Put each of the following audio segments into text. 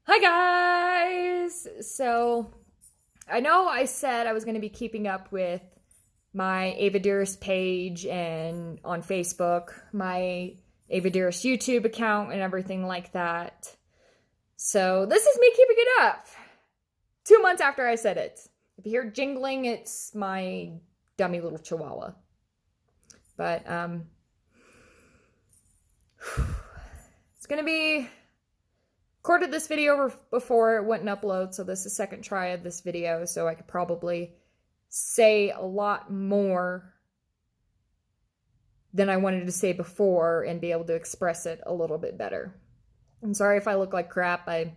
Hi guys! So, I know I said I was going to be keeping up with my Ava Dearest page and on Facebook, my Ava Dearest YouTube account and everything like that. So, this is me keeping it up. 2 months after I said it. If you hear jingling, it's my dummy little chihuahua. But, it's going to be recorded this video before it wouldn't upload, so this is the second try of this video, so I could probably say a lot more than I wanted to say before and be able to express it a little bit better. I'm sorry if I look like crap. I've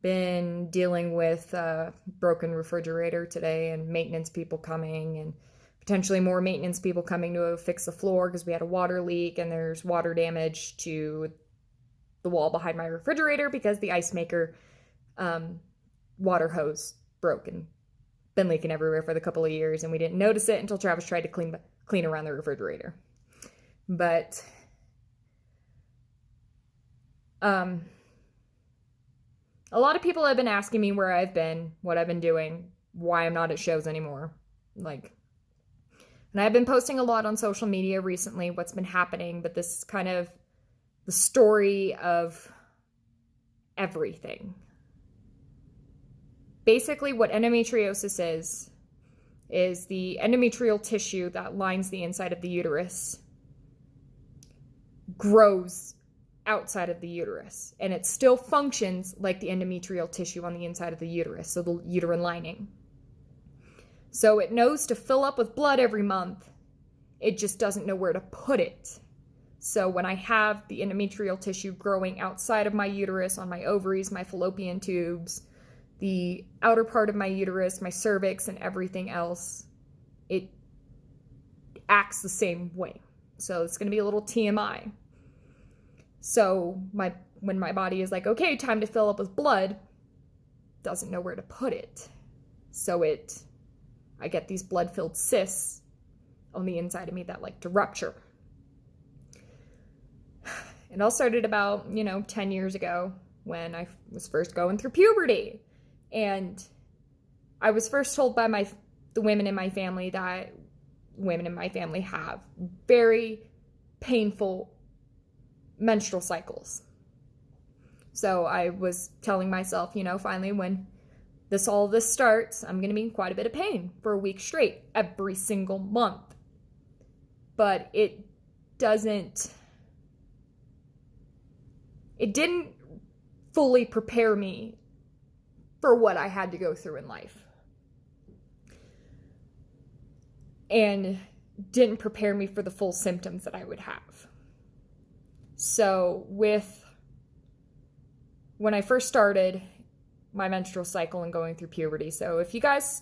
been dealing with a broken refrigerator today and maintenance people coming and potentially more maintenance people coming to fix the floor because we had a water leak and there's water damage to the wall behind my refrigerator because the ice maker water hose broke and been leaking everywhere for the couple of years, and we didn't notice it until Travis tried to clean around the refrigerator. But a lot of people have been asking me where I've been, what I've been doing, why I'm not at shows anymore. And I've been posting a lot on social media recently, what's been happening, but this is kind of the story of everything. Basically, what endometriosis is the endometrial tissue that lines the inside of the uterus grows outside of the uterus, and it still functions like the endometrial tissue on the inside of the uterus, so the uterine lining. So it knows to fill up with blood every month. It just doesn't know where to put it. So when I have the endometrial tissue growing outside of my uterus, on my ovaries, my fallopian tubes, the outer part of my uterus, my cervix, and everything else, it acts the same way. So it's going to be a little TMI. So when my body is like, okay, time to fill up with blood, doesn't know where to put it. So I get these blood-filled cysts on the inside of me that like to rupture. It all started about, 10 years ago when I was first going through puberty. And I was first told by the women in my family that women in my family have very painful menstrual cycles. So I was telling myself, finally when all this starts, I'm going to be in quite a bit of pain for a week straight every single month. But it didn't fully prepare me for what I had to go through in life. And didn't prepare me for the full symptoms that I would have. So when I first started my menstrual cycle and going through puberty, so if you guys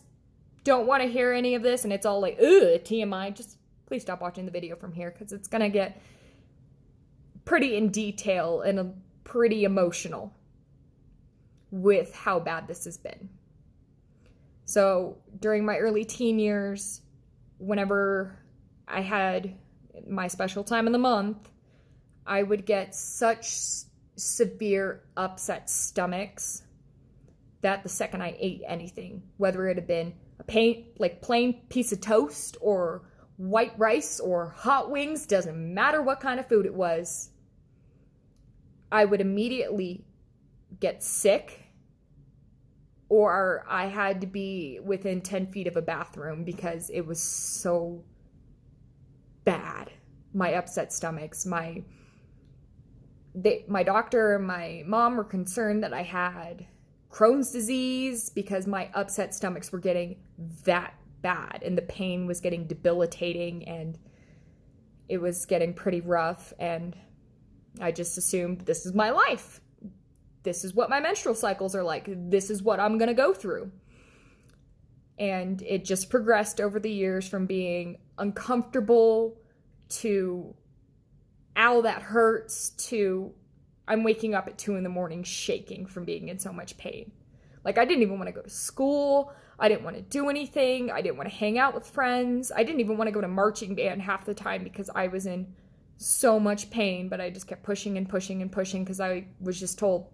don't want to hear any of this and it's all like, ugh, TMI, just please stop watching the video from here because it's going to get pretty in detail and pretty emotional with how bad this has been. So during my early teen years, whenever I had my special time in the month, I would get such severe upset stomachs that the second I ate anything, whether it had been a plain piece of toast or white rice or hot wings, doesn't matter what kind of food it was, I would immediately get sick, or I had to be within 10 feet of a bathroom because it was so bad. My upset stomachs, my doctor and my mom were concerned that I had Crohn's disease because my upset stomachs were getting that bad and the pain was getting debilitating and it was getting pretty rough, and I just assumed this is my life. This is what my menstrual cycles are like. This is what I'm going to go through. And it just progressed over the years from being uncomfortable to, ow, that hurts, to I'm waking up at 2 a.m. shaking from being in so much pain. I didn't even want to go to school. I didn't want to do anything. I didn't want to hang out with friends. I didn't even want to go to marching band half the time because I was in so much pain, but I just kept pushing and pushing and pushing because I was just told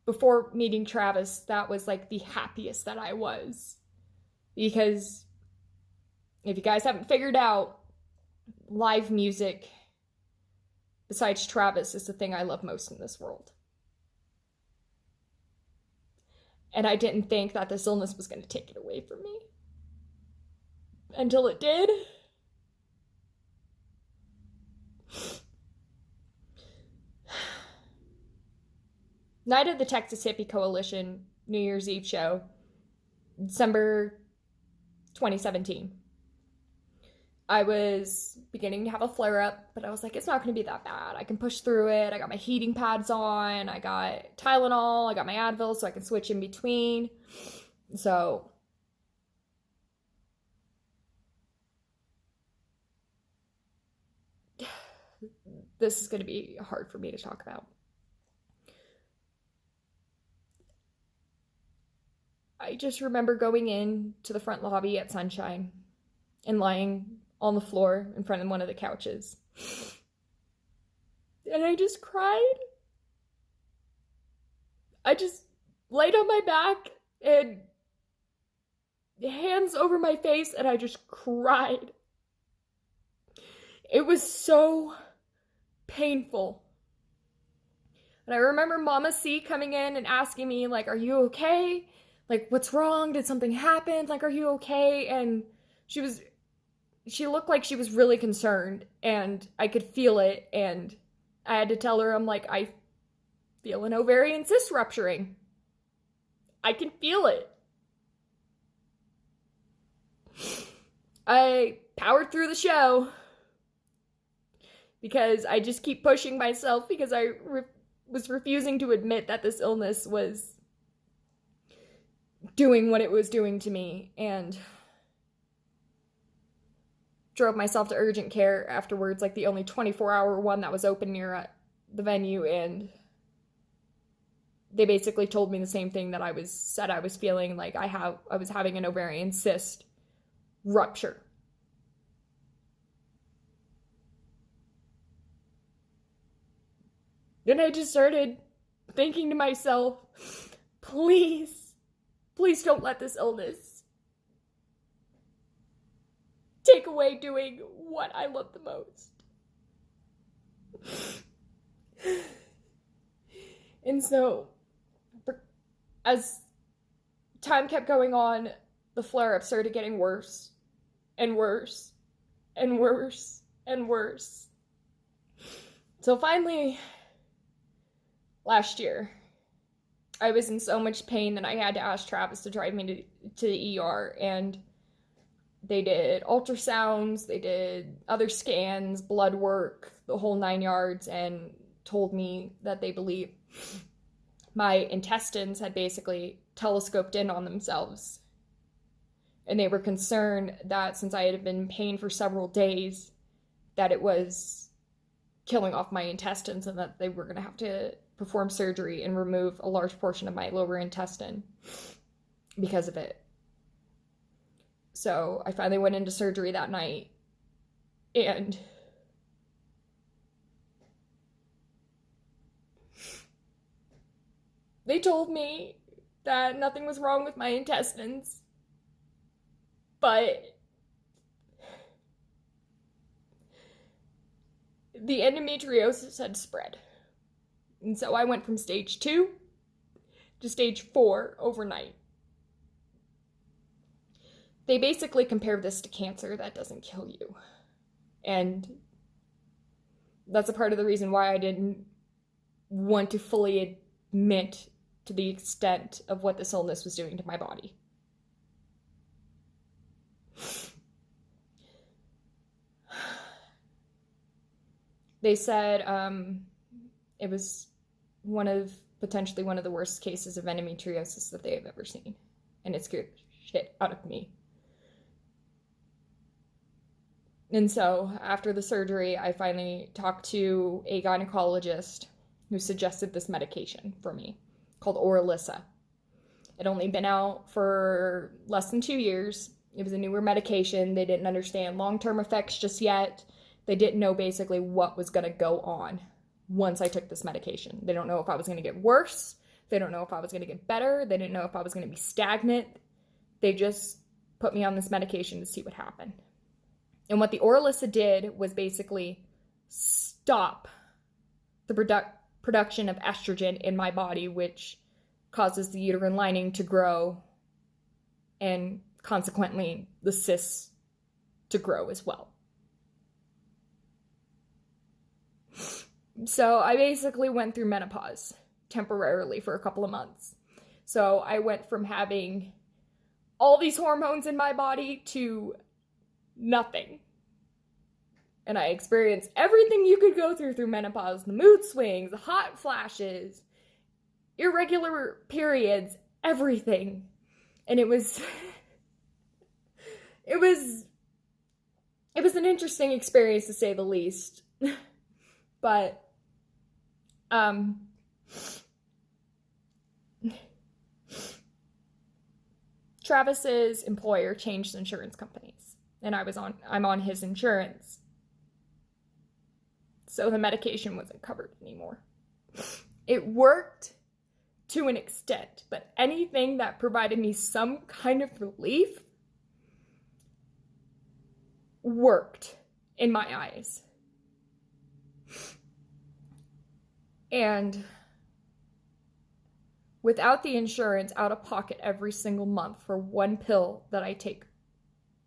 before meeting Travis, that was like the happiest that I was. Because if you guys haven't figured out, live music, besides Travis, is the thing I love most in this world. And I didn't think that this illness was going to take it away from me. Until it did. Night of the Texas Hippie Coalition New Year's Eve show, December 2017. I was beginning to have a flare-up, but I was like, it's not going to be that bad. I can push through it. I got my heating pads on. I got Tylenol. I got my Advil so I can switch in between. So this is going to be hard for me to talk about. I just remember going in to the front lobby at Sunshine and lying on the floor in front of one of the couches. And I just cried. I just laid on my back and hands over my face, and I just cried. It was so painful. And I remember Mama C coming in and asking me, like, are you okay? Like, what's wrong? Did something happen? Like, are you okay? And she looked like she was really concerned, and I could feel it, and I had to tell her, I'm like, I feel an ovarian cyst rupturing. I can feel it. I powered through the show because I just keep pushing myself because I was refusing to admit that this illness was doing what it was doing to me, and drove myself to urgent care afterwards, like the only 24-hour one that was open near the venue, and they basically told me the same thing that I was feeling, like I was having an ovarian cyst rupture. And I just started thinking to myself, please don't let this illness take away doing what I love the most. And so, as time kept going on, the flare-up started getting worse and worse and worse and worse. So finally, last year, I was in so much pain that I had to ask Travis to drive me to the ER, and they did ultrasounds, they did other scans, blood work, the whole 9 yards, and told me that they believe my intestines had basically telescoped in on themselves. And they were concerned that since I had been in pain for several days, that it was killing off my intestines, and that they were going to have to perform surgery and remove a large portion of my lower intestine because of it. So I finally went into surgery that night, and they told me that nothing was wrong with my intestines, but the endometriosis had spread. And so I went from stage 2 to stage 4 overnight. They basically compare this to cancer that doesn't kill you. And that's a part of the reason why I didn't want to fully admit to the extent of what this illness was doing to my body. They said it was potentially one of the worst cases of endometriosis that they have ever seen. And it scared the shit out of me. And so after the surgery, I finally talked to a gynecologist who suggested this medication for me called Orilissa. It had only been out for less than 2 years. It was a newer medication. They didn't understand long-term effects just yet. They didn't know basically what was going to go on once I took this medication. They don't know if I was going to get worse They don't know if I was going to get better. They didn't know if I was going to be stagnant. They just put me on this medication to see what happened. And what the Orilissa did was basically stop the production of estrogen in my body, which causes the uterine lining to grow and consequently the cysts to grow as well. So I basically went through menopause temporarily for a couple of months. So I went from having all these hormones in my body to nothing. And I experienced everything you could go through menopause, the mood swings, the hot flashes, irregular periods, everything. And it was an interesting experience to say the least. But Travis's employer changed insurance companies, and I'm on his insurance. So the medication wasn't covered anymore. It worked to an extent, but anything that provided me some kind of relief worked in my eyes. And without the insurance, out of pocket every single month for one pill that I take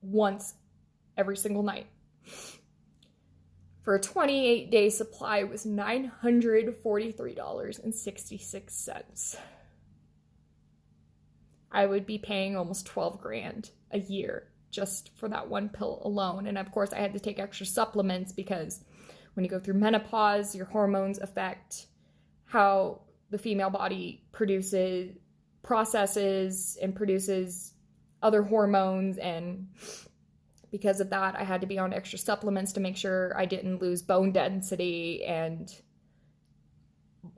once every single night, for a 28-day supply was $943.66. I would be paying almost $12,000 a year just for that one pill alone. And of course, I had to take extra supplements because when you go through menopause, your hormones affect how the female body processes and produces other hormones, and because of that, I had to be on extra supplements to make sure I didn't lose bone density and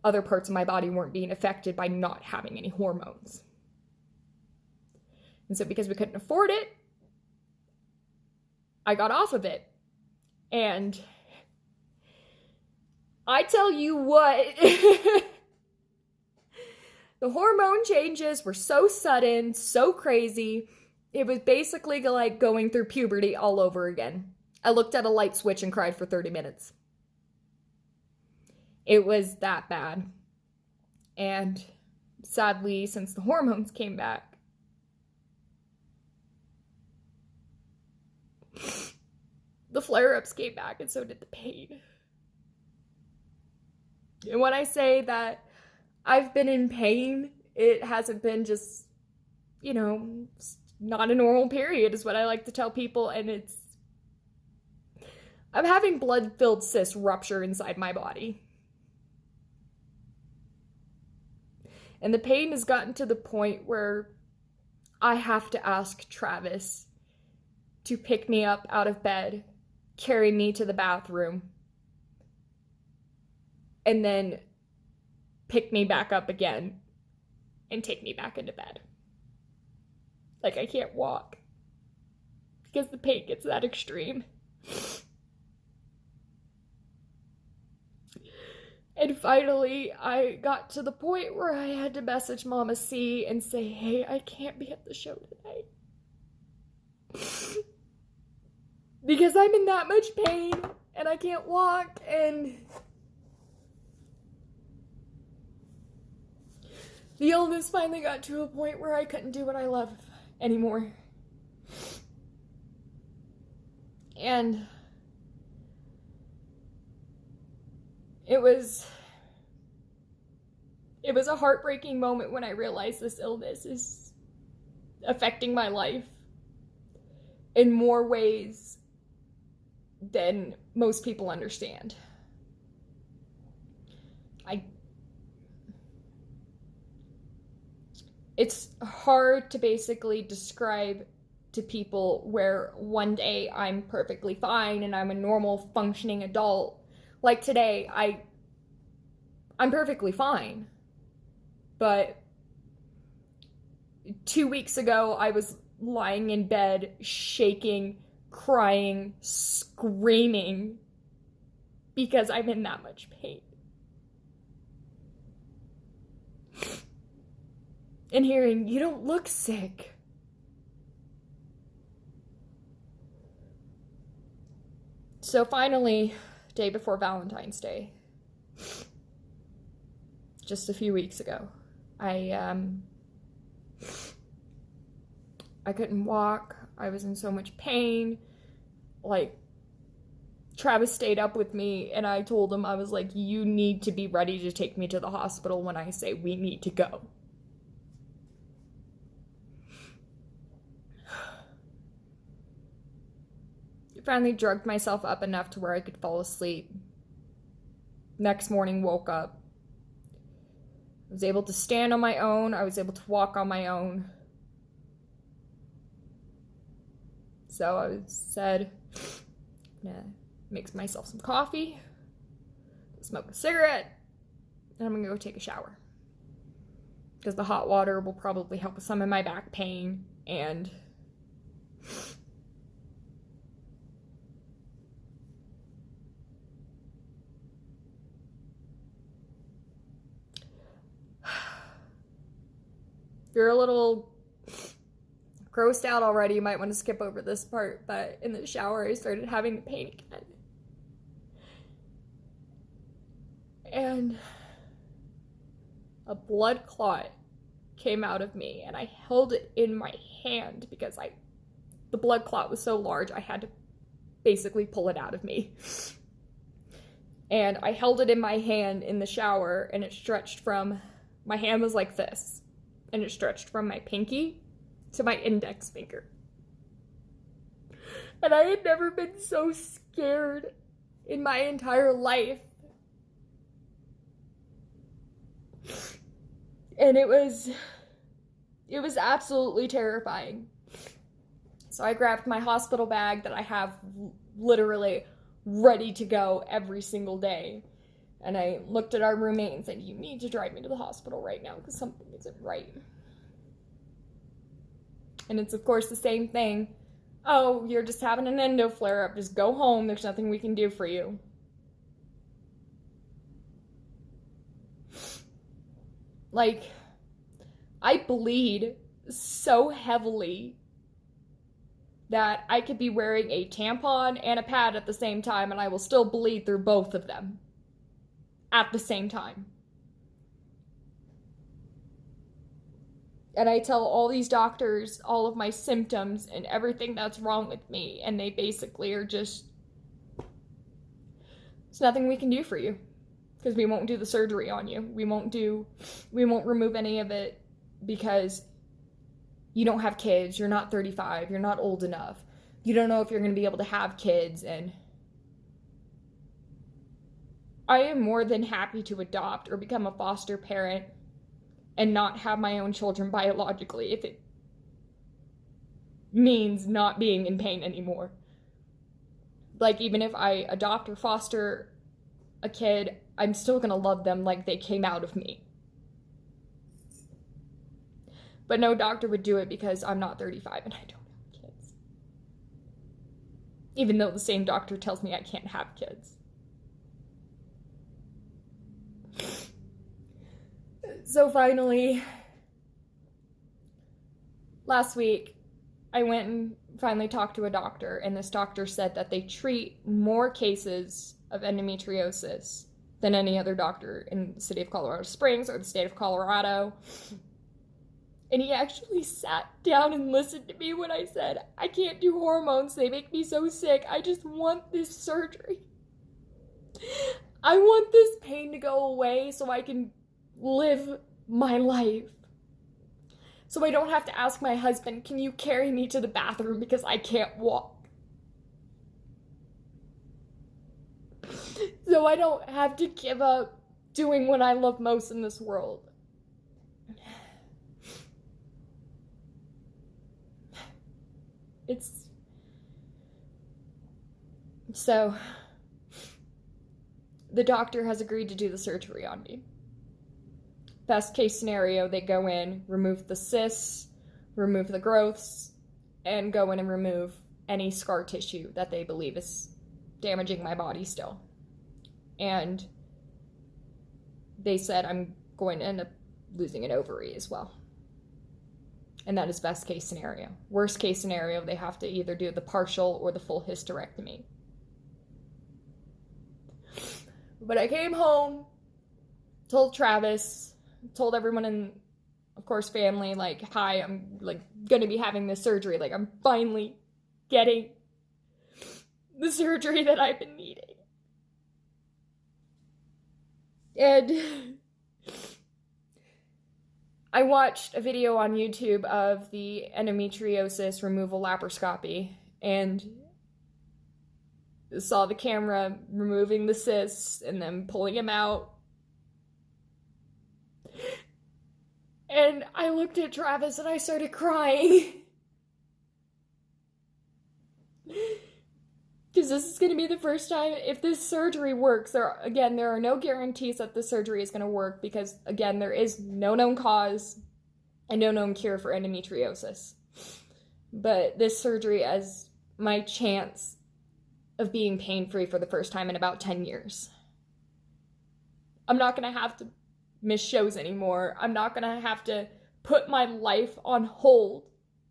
other parts of my body weren't being affected by not having any hormones. And so because we couldn't afford it, I got off of it. And I tell you what, the hormone changes were so sudden, so crazy. It was basically like going through puberty all over again. I looked at a light switch and cried for 30 minutes. It was that bad. And sadly, since the hormones came back, the flare-ups came back, and so did the pain. And when I say that I've been in pain, it hasn't been just, not a normal period is what I like to tell people. And I'm having blood-filled cysts rupture inside my body. And the pain has gotten to the point where I have to ask Travis to pick me up out of bed, carry me to the bathroom, and then pick me back up again and take me back into bed. Like, I can't walk because the pain gets that extreme. And finally, I got to the point where I had to message Mama C and say, hey, I can't be at the show tonight. Because I'm in that much pain and I can't walk, and the illness finally got to a point where I couldn't do what I love anymore. And it was a heartbreaking moment when I realized this illness is affecting my life in more ways than most people understand. It's hard to basically describe to people where one day I'm perfectly fine and I'm a normal functioning adult. Like today, I'm perfectly fine. But 2 weeks ago, I was lying in bed, shaking, crying, screaming, because I'm in that much pain. and hearing, "You don't look sick." So finally, day before Valentine's Day, just a few weeks ago, I couldn't walk. I was in so much pain. Like, Travis stayed up with me, and I told him, I was like, "You need to be ready to take me to the hospital when I say we need to go." I finally drugged myself up enough to where I could fall asleep. Next morning, woke up. I was able to stand on my own. I was able to walk on my own. So I said, I'm gonna make myself some coffee, smoke a cigarette, and I'm gonna go take a shower. Because the hot water will probably help with some of my back pain, and if you're a little grossed out already, you might want to skip over this part, but in the shower I started having the pain again. And a blood clot came out of me, and I held it in my hand because the blood clot was so large I had to basically pull it out of me. And I held it in my hand in the shower, and it stretched from, my hand was like this, and it stretched from my pinky to my index finger. And I had never been so scared in my entire life. And it was absolutely terrifying. So I grabbed my hospital bag that I have literally ready to go every single day. And I looked at our roommate and said, "You need to drive me to the hospital right now because something isn't right." And it's, of course, the same thing. "Oh, you're just having an endo flare-up. Just go home. There's nothing we can do for you." Like, I bleed so heavily that I could be wearing a tampon and a pad at the same time, and I will still bleed through both of them at the same time. And I tell all these doctors all of my symptoms and everything that's wrong with me, and they basically are just, "There's nothing we can do for you because we won't do the surgery on you. We won't remove any of it because you don't have kids. You're not 35. You're not old enough. You don't know if you're going to be able to have kids." And I am more than happy to adopt or become a foster parent and not have my own children biologically if it means not being in pain anymore. Like, even if I adopt or foster a kid, I'm still gonna love them like they came out of me. But no doctor would do it because I'm not 35 and I don't have kids. Even though the same doctor tells me I can't have kids. So finally, last week, I went and finally talked to a doctor, and this doctor said that they treat more cases of endometriosis than any other doctor in the city of Colorado Springs or the state of Colorado. And he actually sat down and listened to me when I said, "I can't do hormones, they make me so sick, I just want this surgery. I want this pain to go away so I can live my life. So I don't have to ask my husband, 'Can you carry me to the bathroom because I can't walk?' So I don't have to give up doing what I love most in this world." So the doctor has agreed to do the surgery on me. Best case scenario, they go in, remove the cysts, remove the growths, and go in and remove any scar tissue that they believe is damaging my body still. And they said I'm going to end up losing an ovary as well. And that is best case scenario. Worst case scenario, they have to either do the partial or the full hysterectomy. But I came home, told Travis, told everyone in, of course, family, like, hi, I'm, like, gonna be having this surgery. Like, I'm finally getting the surgery that I've been needing. And I watched a video on YouTube of the endometriosis removal laparoscopy and saw the camera removing the cysts and then pulling him out. And I looked at Travis and I started crying. Because this is going to be the first time, if this surgery works, there are no guarantees that the surgery is going to work because, again, there is no known cause and no known cure for endometriosis. But this surgery is my chance of being pain-free for the first time in about 10 years. I'm not going to have to miss shows anymore. I'm not going to have to put my life on hold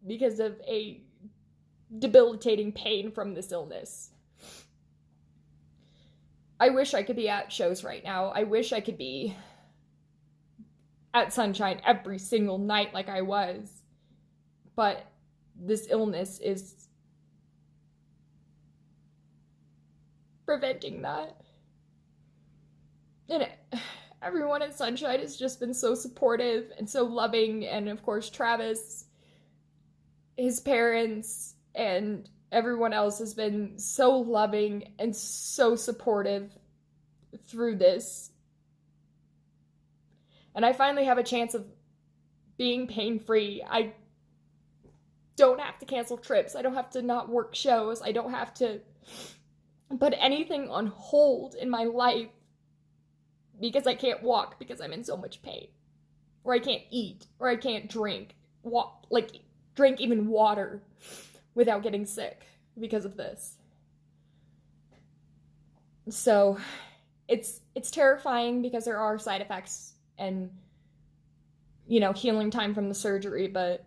because of a debilitating pain from this illness. I wish I could be at shows right now. I wish I could be at Sunshine every single night like I was. But this illness is preventing that. And everyone at Sunshine has just been so supportive and so loving. And of course, Travis, his parents, and everyone else has been so loving and so supportive through this. And I finally have a chance of being pain-free. I don't have to cancel trips. I don't have to not work shows. I don't have to put anything on hold in my life because I can't walk because I'm in so much pain. Or I can't eat. Or I can't drink. Drink even water without getting sick because of this. So it's terrifying because there are side effects and, healing time from the surgery, but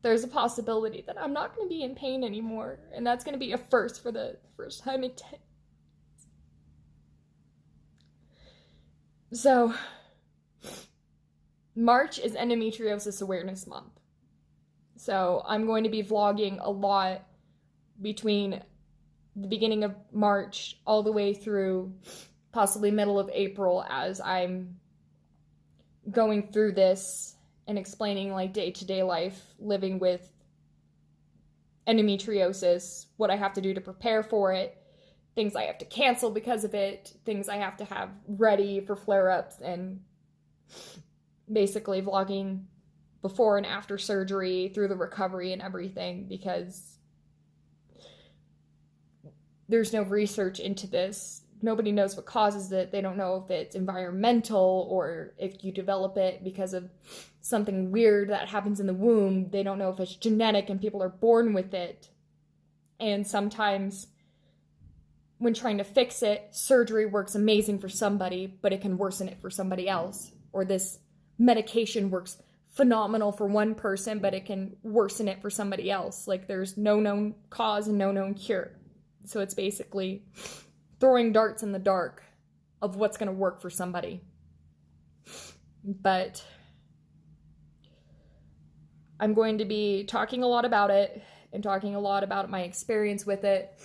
there's a possibility that I'm not going to be in pain anymore, and that's going to be a first for the first time in 10 years. So March is Endometriosis Awareness Month. So I'm going to be vlogging a lot between the beginning of March all the way through possibly middle of April as I'm going through this and explaining like day-to-day life living with endometriosis, what I have to do to prepare for it, things I have to cancel because of it, things I have to have ready for flare-ups, and basically vlogging before and after surgery, through the recovery and everything, because there's no research into this. Nobody knows what causes it. They don't know if it's environmental or if you develop it because of something weird that happens in the womb. They don't know if it's genetic and people are born with it. And sometimes when trying to fix it, surgery works amazing for somebody, but it can worsen it for somebody else. Or this medication works phenomenal for one person, but it can worsen it for somebody else. Like, there's no known cause and no known cure. So it's basically throwing darts in the dark of what's going to work for somebody. But I'm going to be talking a lot about it and talking a lot about my experience with it.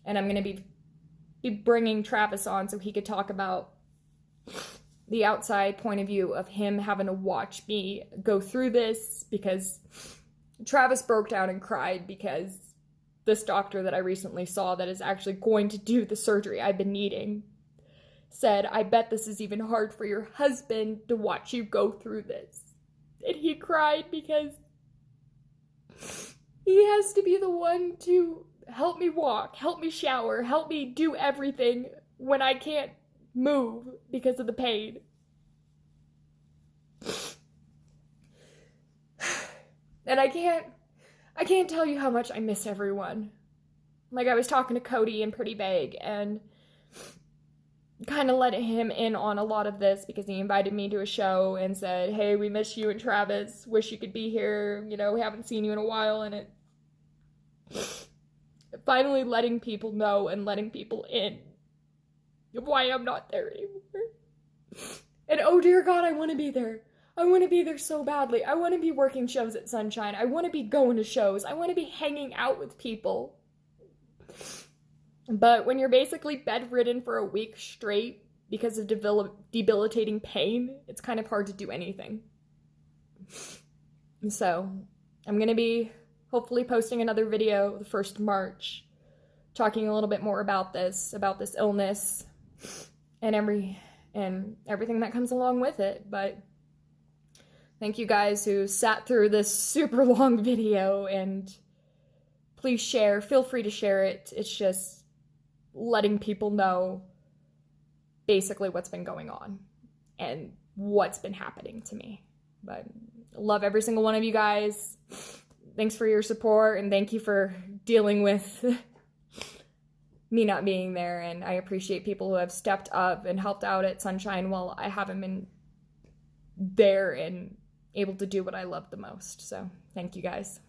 And I'm going to be bringing Travis on so he could talk about the outside point of view of him having to watch me go through this, because Travis broke down and cried because this doctor that I recently saw that is actually going to do the surgery I've been needing said, "I bet this is even hard for your husband to watch you go through this." And he cried because he has to be the one to help me walk, help me shower, help me do everything when I can't move because of the pain. And I can't tell you how much I miss everyone. Like, I was talking to Cody in Pretty Vague, and kind of let him in on a lot of this because he invited me to a show and said, hey, we miss you and Travis, wish you could be here, you know, we haven't seen you in a while. And it finally letting people know and letting people in why I'm not there anymore. And oh dear God, I want to be there. I want to be there so badly. I want to be working shows at Sunshine. I want to be going to shows. I want to be hanging out with people. But when you're basically bedridden for a week straight because of debilitating pain, it's kind of hard to do anything. So I'm going to be hopefully posting another video the 1st of March, talking a little bit more about this illness and everything that comes along with it. But thank you guys who sat through this super long video, and please share. Feel free to share it. It's just letting people know basically what's been going on and what's been happening to me. But I love every single one of you guys. Thanks for your support, and thank you for dealing with me not being there. And I appreciate people who have stepped up and helped out at Sunshine while I haven't been there and able to do what I love the most. So thank you guys.